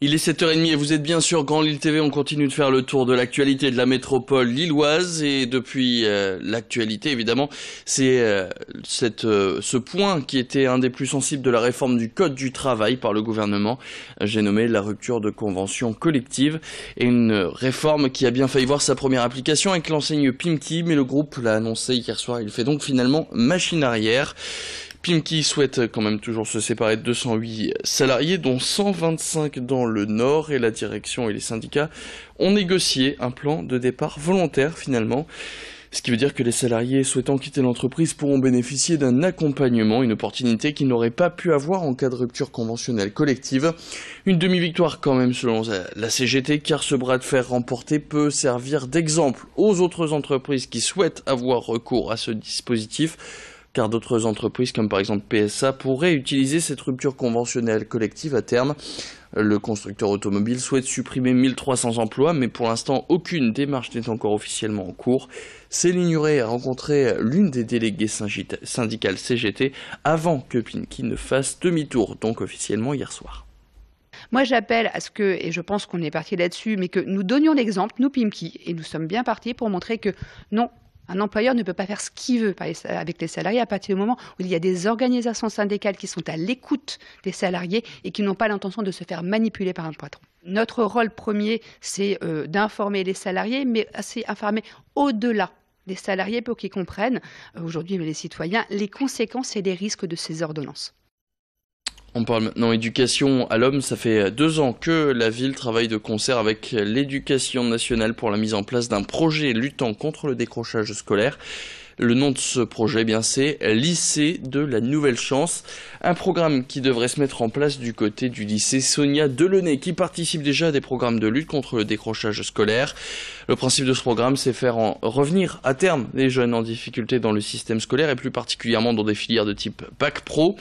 Il est 7h30 et vous êtes bien sûr Grand Lille TV. On continue de faire le tour de l'actualité de la métropole lilloise. Et depuis l'actualité, évidemment, c'est ce point qui était un des plus sensibles de la réforme du Code du travail par le gouvernement. J'ai nommé la rupture de convention collective. Et une réforme qui a bien failli voir sa première application avec l'enseigne Pimkie. Mais le groupe l'a annoncé hier soir. Il fait donc finalement machine arrière. Pimkie souhaite quand même toujours se séparer de 208 salariés, dont 125 dans le Nord, et la direction et les syndicats ont négocié un plan de départ volontaire finalement. Ce qui veut dire que les salariés souhaitant quitter l'entreprise pourront bénéficier d'un accompagnement, une opportunité qu'ils n'auraient pas pu avoir en cas de rupture conventionnelle collective. Une demi-victoire quand même selon la CGT, car ce bras de fer remporté peut servir d'exemple aux autres entreprises qui souhaitent avoir recours à ce dispositif. Car d'autres entreprises, comme par exemple PSA, pourraient utiliser cette rupture conventionnelle collective à terme. Le constructeur automobile souhaite supprimer 1300 emplois, mais pour l'instant, aucune démarche n'est encore officiellement en cours. Céline Nuret a rencontré l'une des déléguées syndicales CGT avant que Pimkie ne fasse demi-tour, donc officiellement hier soir. Moi, j'appelle à ce que, et je pense qu'on est parti là-dessus, mais que nous donnions l'exemple, nous Pimkie, et nous sommes bien partis pour montrer que non, un employeur ne peut pas faire ce qu'il veut avec les salariés à partir du moment où il y a des organisations syndicales qui sont à l'écoute des salariés et qui n'ont pas l'intention de se faire manipuler par un patron. Notre rôle premier, c'est d'informer les salariés, mais c'est informer au-delà des salariés pour qu'ils comprennent, aujourd'hui les citoyens, les conséquences et les risques de ces ordonnances. On parle maintenant éducation à l'homme. Ça fait 2 ans que la ville travaille de concert avec l'éducation nationale pour la mise en place d'un projet luttant contre le décrochage scolaire. Le nom de ce projet, c'est Lycée de la Nouvelle Chance, un programme qui devrait se mettre en place du côté du lycée Sonia Delaunay, qui participe déjà à des programmes de lutte contre le décrochage scolaire. Le principe de ce programme, c'est faire revenir à terme les jeunes en difficulté dans le système scolaire et plus particulièrement dans des filières de type Bac Pro.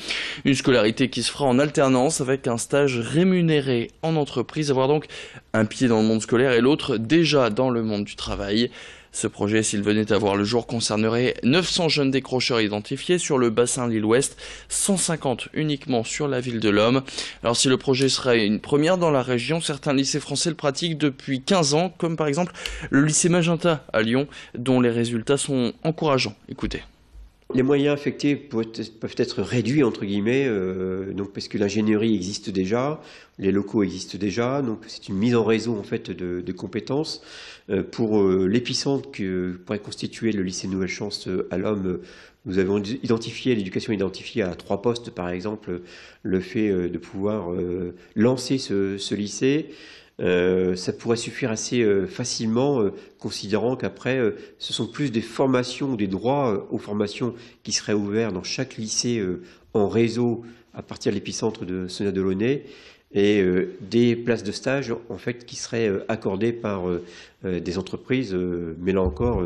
Une scolarité qui se fera en alternance avec un stage rémunéré en entreprise, avoir donc un pied dans le monde scolaire et l'autre déjà dans le monde du travail. Ce projet, s'il venait à voir le jour, concernerait 900 jeunes décrocheurs identifiés sur le bassin Lille-Ouest, 150 uniquement sur la ville de l'Homme. Alors si le projet serait une première dans la région, certains lycées français le pratiquent depuis 15 ans, comme par exemple le lycée Magenta à Lyon, dont les résultats sont encourageants. Écoutez. Les moyens affectés peuvent être réduits, entre guillemets, donc parce que l'ingénierie existe déjà, les locaux existent déjà, donc c'est une mise en réseau en fait de compétences. Pour l'épicentre que pourrait constituer le lycée Nouvelle Chance à l'Homme, nous avons identifié, l'éducation identifiée à 3 postes, par exemple, le fait de pouvoir lancer ce lycée. Ça pourrait suffire assez facilement, considérant qu'après, ce sont plus des formations, des droits aux formations qui seraient ouverts dans chaque lycée en réseau à partir de l'épicentre de Sonia Delaunay, et des places de stage en fait qui seraient accordées par des entreprises, mais là encore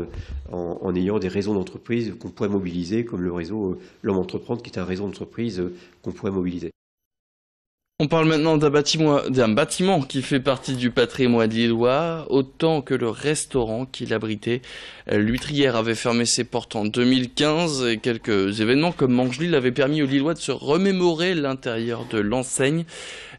en ayant des réseaux d'entreprises qu'on pourrait mobiliser, comme le réseau L'Homme Entreprendre, qui est un réseau d'entreprises qu'on pourrait mobiliser. On parle maintenant d'un bâtiment qui fait partie du patrimoine lillois, autant que le restaurant qui l'abritait. L'Huîtrière avait fermé ses portes en 2015 et quelques événements comme Mangelil avaient permis aux Lillois de se remémorer l'intérieur de l'enseigne.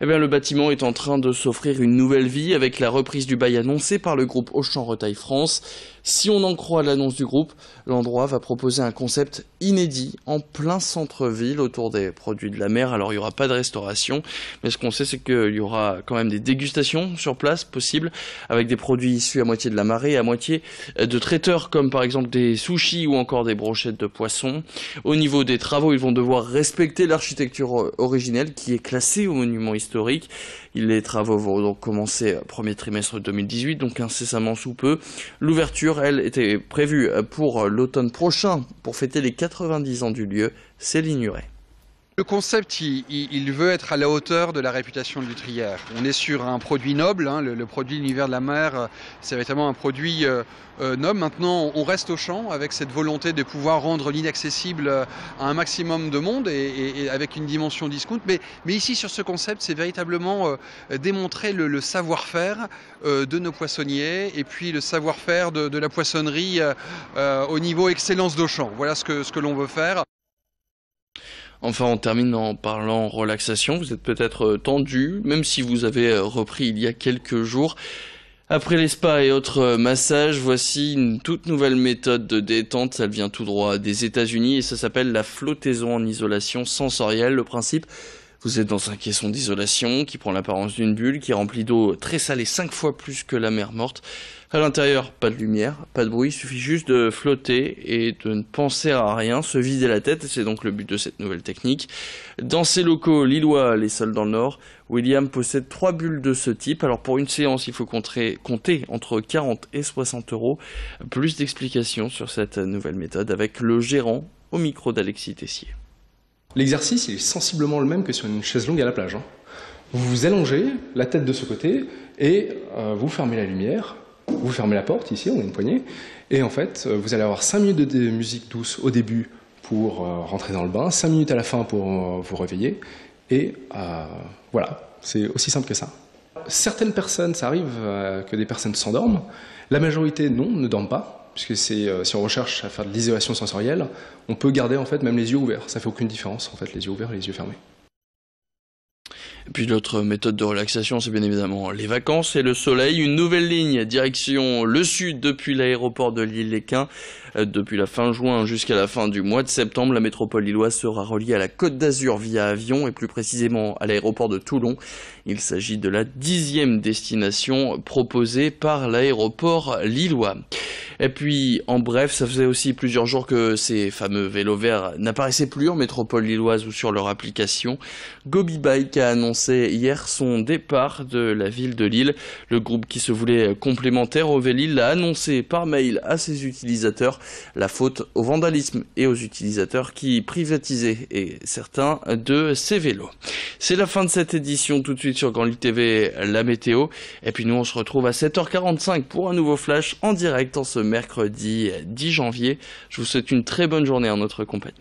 Le bâtiment est en train de s'offrir une nouvelle vie avec la reprise du bail annoncé par le groupe Auchan Retail France. Si on en croit l'annonce du groupe, l'endroit va proposer un concept inédit en plein centre-ville autour des produits de la mer. Alors il n'y aura pas de restauration, mais ce qu'on sait c'est qu'il y aura quand même des dégustations sur place possibles avec des produits issus à moitié de la marée et à moitié de traiteurs comme par exemple des sushis ou encore des brochettes de poisson. Au niveau des travaux, ils vont devoir respecter l'architecture originelle qui est classée au monument historique. Les travaux vont donc commencer premier trimestre 2018, donc incessamment sous peu. L'ouverture, elle, était prévue pour l'automne prochain pour fêter les 90 ans du lieu. Céline Nuret. Le concept, il veut être à la hauteur de la réputation de Lutrière. On est sur un produit noble, hein, le produit L'Univers de la mer, c'est véritablement un produit noble. Maintenant, on reste au champ avec cette volonté de pouvoir rendre l'inaccessible à un maximum de monde et avec une dimension discount. Mais ici, sur ce concept, c'est véritablement démontrer le savoir-faire de nos poissonniers et puis le savoir-faire de la poissonnerie au niveau excellence d'Auchan. Voilà ce que l'on veut faire. Enfin, on termine en parlant relaxation. Vous êtes peut-être tendu, même si vous avez repris il y a quelques jours. Après les spas et autres massages, voici une toute nouvelle méthode de détente. Ça vient tout droit des États-Unis et ça s'appelle la flottaison en isolation sensorielle. Le principe, vous êtes dans un caisson d'isolation qui prend l'apparence d'une bulle, qui est remplie d'eau très salée 5 fois plus que la mer morte. À l'intérieur, pas de lumière, pas de bruit, il suffit juste de flotter et de ne penser à rien, se vider la tête, c'est donc le but de cette nouvelle technique. Dans ces locaux lillois, les seuls dans le Nord, William possède 3 bulles de ce type. Alors pour une séance, il faut compter entre 40 et 60 euros. Plus d'explications sur cette nouvelle méthode avec le gérant au micro d'Alexis Tessier. L'exercice est sensiblement le même que sur une chaise longue à la plage. Vous vous allongez, la tête de ce côté, et vous fermez la lumière. Vous fermez la porte, ici, on a une poignée, et en fait, vous allez avoir 5 minutes de musique douce au début pour rentrer dans le bain, 5 minutes à la fin pour vous réveiller, et voilà, c'est aussi simple que ça. Certaines personnes, ça arrive que des personnes s'endorment, la majorité, non, ne dorment pas, puisque si on recherche à faire de l'isolation sensorielle, on peut garder en fait même les yeux ouverts, ça fait aucune différence, en fait, les yeux ouverts et les yeux fermés. Et puis l'autre méthode de relaxation, c'est bien évidemment les vacances et le soleil. Une nouvelle ligne direction le sud depuis l'aéroport de Lille-les-Quins. Depuis la fin juin jusqu'à la fin du mois de septembre, la métropole lilloise sera reliée à la Côte d'Azur via avion et plus précisément à l'aéroport de Toulon. Il s'agit de la 10e destination proposée par l'aéroport lillois. Et puis, en bref, ça faisait aussi plusieurs jours que ces fameux vélos verts n'apparaissaient plus en métropole lilloise ou sur leur application. Gobi Bike a annoncé hier son départ de la ville de Lille. Le groupe qui se voulait complémentaire au Vélil l'a annoncé par mail à ses utilisateurs. La faute au vandalisme et aux utilisateurs qui privatisaient certains de ces vélos. C'est la fin de cette édition. Tout de suite sur Grand Lille TV, la météo. Et puis nous, on se retrouve à 7h45 pour un nouveau flash en direct en ce mercredi 10 janvier. Je vous souhaite une très bonne journée en notre compagnie.